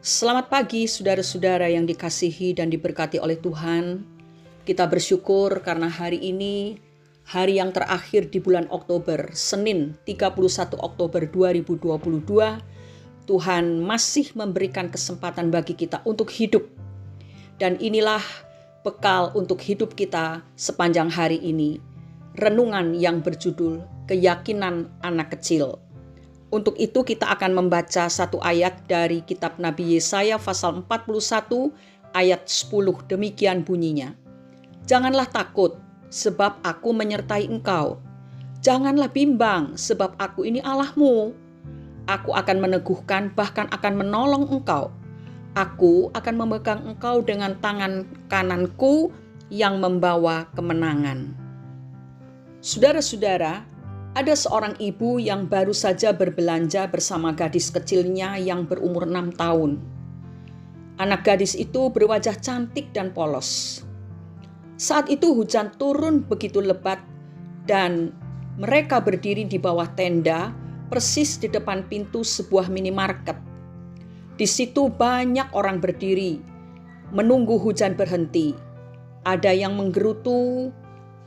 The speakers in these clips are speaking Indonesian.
Selamat pagi saudara-saudara yang dikasihi dan diberkati oleh Tuhan. Kita bersyukur karena hari ini hari yang terakhir di bulan Oktober, Senin 31 Oktober 2022. Tuhan masih memberikan kesempatan bagi kita untuk hidup. Dan inilah bekal untuk hidup kita sepanjang hari ini. Renungan yang berjudul Keyakinan Anak Kecil. Untuk itu kita akan membaca satu ayat dari kitab Nabi Yesaya pasal 41 ayat 10. Demikian bunyinya. Janganlah takut sebab aku menyertai engkau. Janganlah bimbang sebab aku ini Allahmu. Aku akan meneguhkan bahkan akan menolong engkau. Aku akan memegang engkau dengan tangan kananku yang membawa kemenangan. Saudara-saudara, ada seorang ibu yang baru saja berbelanja bersama gadis kecilnya yang berumur 6 tahun. Anak gadis itu berwajah cantik dan polos. Saat itu hujan turun begitu lebat dan mereka berdiri di bawah tenda persis di depan pintu sebuah minimarket. Di situ banyak orang berdiri menunggu hujan berhenti. Ada yang menggerutu,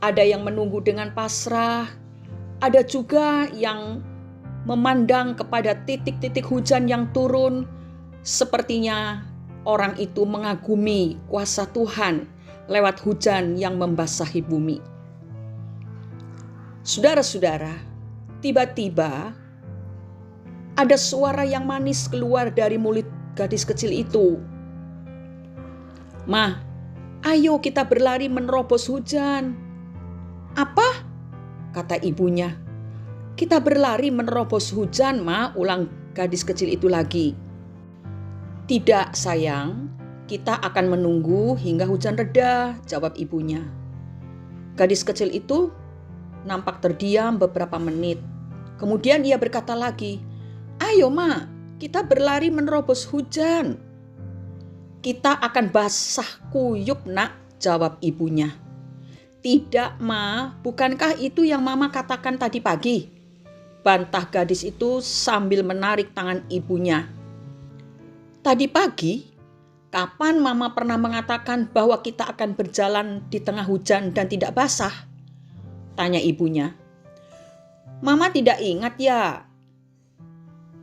ada yang menunggu dengan pasrah. Ada juga yang memandang kepada titik-titik hujan yang turun. Sepertinya orang itu mengagumi kuasa Tuhan lewat hujan yang membasahi bumi. Saudara-saudara, tiba-tiba ada suara yang manis keluar dari mulut gadis kecil itu. "Ma, ayo kita berlari menerobos hujan." "Apa?" kata ibunya. "Kita berlari menerobos hujan, Ma," ulang gadis kecil itu lagi. "Tidak sayang, kita akan menunggu hingga hujan reda," jawab ibunya. Gadis kecil itu nampak terdiam beberapa menit. Kemudian ia berkata lagi, "Ayo Ma, kita berlari menerobos hujan." "Kita akan basah kuyup nak," jawab ibunya. "Tidak Ma, bukankah itu yang Mama katakan tadi pagi?" bantah gadis itu sambil menarik tangan ibunya. "Tadi pagi? Kapan Mama pernah mengatakan bahwa kita akan berjalan di tengah hujan dan tidak basah?" tanya ibunya. "Mama tidak ingat ya?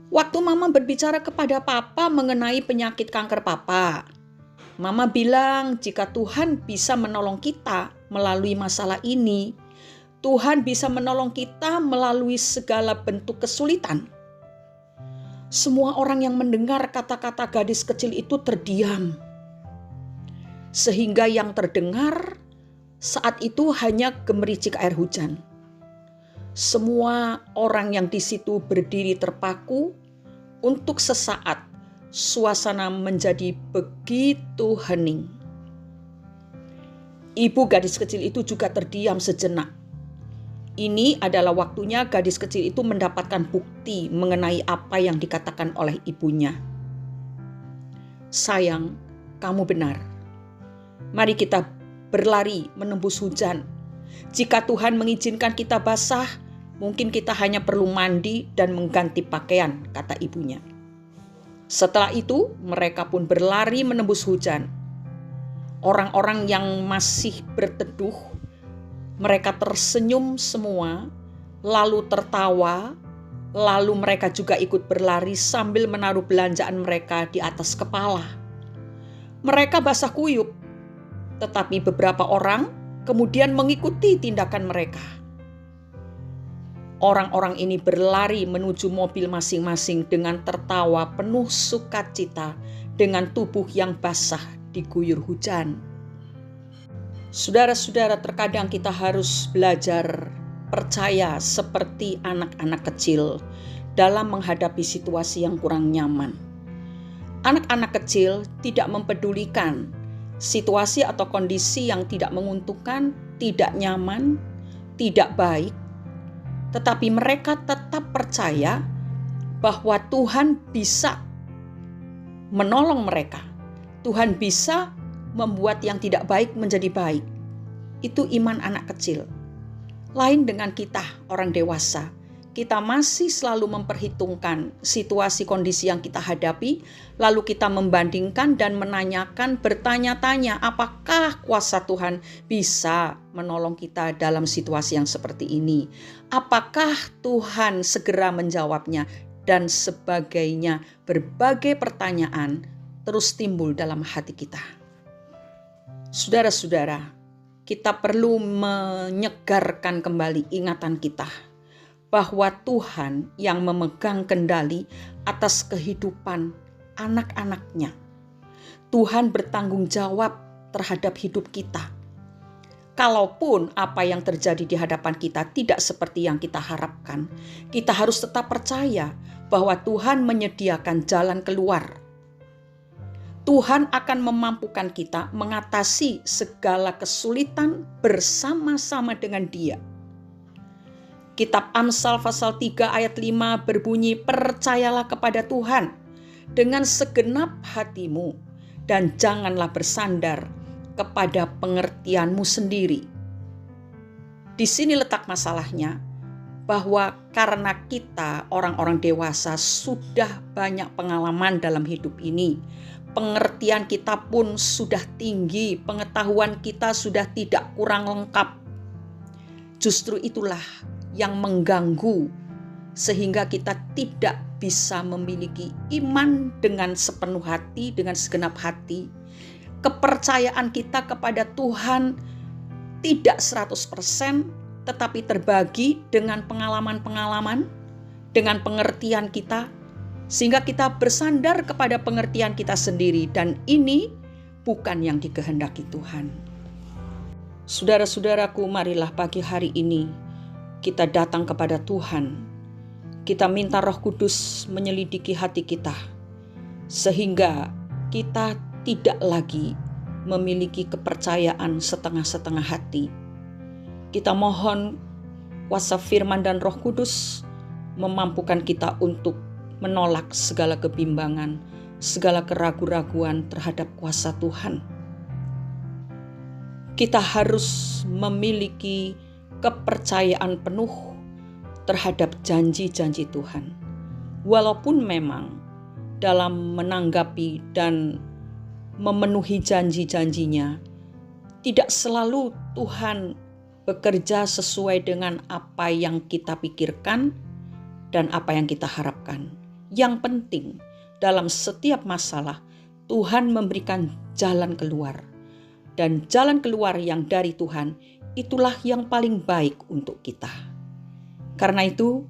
Waktu Mama berbicara kepada Papa mengenai penyakit kanker Papa, Mama bilang jika Tuhan bisa menolong kita melalui masalah ini, Tuhan bisa menolong kita melalui segala bentuk kesulitan." Semua orang yang mendengar kata-kata gadis kecil itu terdiam. Sehingga yang terdengar saat itu hanya gemericik air hujan. Semua orang yang di situ berdiri terpaku. Untuk sesaat suasana menjadi begitu hening. Ibu gadis kecil itu juga terdiam sejenak. Ini adalah waktunya gadis kecil itu mendapatkan bukti mengenai apa yang dikatakan oleh ibunya. "Sayang, kamu benar. Mari kita berlari menembus hujan. Jika Tuhan mengizinkan kita basah, mungkin kita hanya perlu mandi dan mengganti pakaian," kata ibunya. Setelah itu mereka pun berlari menembus hujan. Orang-orang yang masih berteduh, mereka tersenyum semua, lalu tertawa, lalu mereka juga ikut berlari sambil menaruh belanjaan mereka di atas kepala. Mereka basah kuyup, tetapi beberapa orang kemudian mengikuti tindakan mereka. Orang-orang ini berlari menuju mobil masing-masing dengan tertawa penuh sukacita dengan tubuh yang basah diguyur hujan. Saudara-saudara, terkadang kita harus belajar percaya seperti anak-anak kecil dalam menghadapi situasi yang kurang nyaman. Anak-anak kecil tidak mempedulikan situasi atau kondisi yang tidak menguntungkan, tidak nyaman, tidak baik. Tetapi mereka tetap percaya bahwa Tuhan bisa menolong mereka. Tuhan bisa membuat yang tidak baik menjadi baik. Itu iman anak kecil. Lain dengan kita, orang dewasa. kita masih selalu memperhitungkan situasi kondisi yang kita hadapi, lalu kita membandingkan dan menanyakan, bertanya-tanya apakah kuasa Tuhan bisa menolong kita dalam situasi yang seperti ini. Apakah Tuhan segera menjawabnya dan sebagainya. Berbagai pertanyaan terus timbul dalam hati kita. Saudara-saudara, kita perlu menyegarkan kembali ingatan kita bahwa Tuhan yang memegang kendali atas kehidupan anak-anaknya. Tuhan bertanggung jawab terhadap hidup kita. Kalaupun apa yang terjadi di hadapan kita tidak seperti yang kita harapkan, kita harus tetap percaya bahwa Tuhan menyediakan jalan keluar. Tuhan akan memampukan kita mengatasi segala kesulitan bersama-sama dengan Dia. Kitab Amsal pasal 3 ayat 5 berbunyi, percayalah kepada Tuhan dengan segenap hatimu dan janganlah bersandar kepada pengertianmu sendiri. Di sini letak masalahnya, bahwa karena kita orang-orang dewasa sudah banyak pengalaman dalam hidup ini, pengertian kita pun sudah tinggi, pengetahuan kita sudah tidak kurang lengkap. Justru itulah yang mengganggu sehingga kita tidak bisa memiliki iman dengan sepenuh hati, dengan segenap hati. Kepercayaan kita kepada Tuhan tidak 100%, tetapi terbagi dengan pengalaman-pengalaman, dengan pengertian kita, sehingga kita bersandar kepada pengertian kita sendiri, dan ini bukan yang dikehendaki Tuhan. Saudara-saudaraku, marilah pagi hari ini kita datang kepada Tuhan. Kita minta Roh Kudus menyelidiki hati kita, sehingga kita tidak lagi memiliki kepercayaan setengah-setengah hati. Kita mohon kuasa firman dan Roh Kudus memampukan kita untuk menolak segala kebimbangan, segala keraguan-raguan terhadap kuasa Tuhan. Kita harus memiliki kepercayaan penuh terhadap janji-janji Tuhan. Walaupun memang dalam menanggapi dan memenuhi janji-janjinya, tidak selalu Tuhan bekerja sesuai dengan apa yang kita pikirkan dan apa yang kita harapkan. Yang penting dalam setiap masalah, Tuhan memberikan jalan keluar. Dan jalan keluar yang dari Tuhan, itulah yang paling baik untuk kita. Karena itu,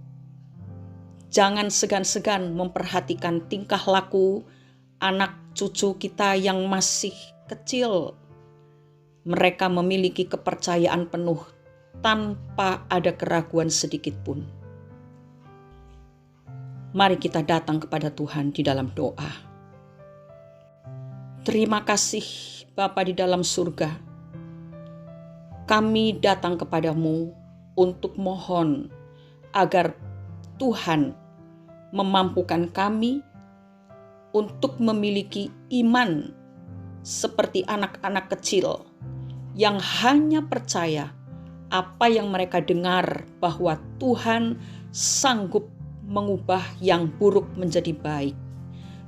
jangan segan-segan memperhatikan tingkah laku anak cucu kita yang masih kecil. Mereka memiliki kepercayaan penuh tanpa ada keraguan sedikit pun. Mari kita datang kepada Tuhan di dalam doa. Terima kasih Bapa di dalam surga. Kami datang kepadamu untuk mohon agar Tuhan memampukan kami untuk memiliki iman seperti anak-anak kecil yang hanya percaya apa yang mereka dengar, bahwa Tuhan sanggup mengubah yang buruk menjadi baik.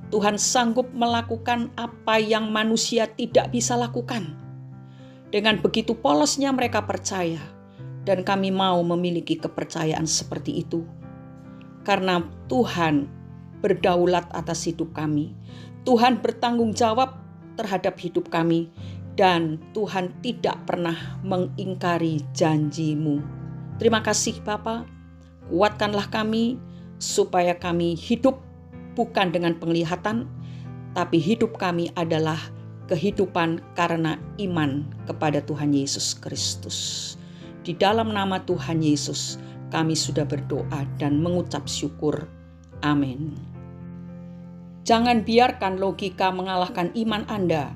Tuhan sanggup melakukan apa yang manusia tidak bisa lakukan. Dengan begitu polosnya mereka percaya, dan kami mau memiliki kepercayaan seperti itu. Karena Tuhan berdaulat atas hidup kami. Tuhan bertanggung jawab terhadap hidup kami, dan Tuhan tidak pernah mengingkari janji-Mu. Terima kasih Bapa, kuatkanlah kami supaya kami hidup bukan dengan penglihatan, tapi hidup kami adalah kehidupan karena iman kepada Tuhan Yesus Kristus. Di dalam nama Tuhan Yesus, kami sudah berdoa dan mengucap syukur. Amin. Jangan biarkan logika mengalahkan iman Anda,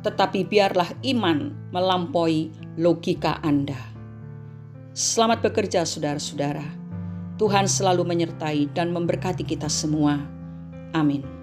tetapi biarlah iman melampaui logika Anda. Selamat bekerja saudara-saudara. Tuhan selalu menyertai dan memberkati kita semua. Amin.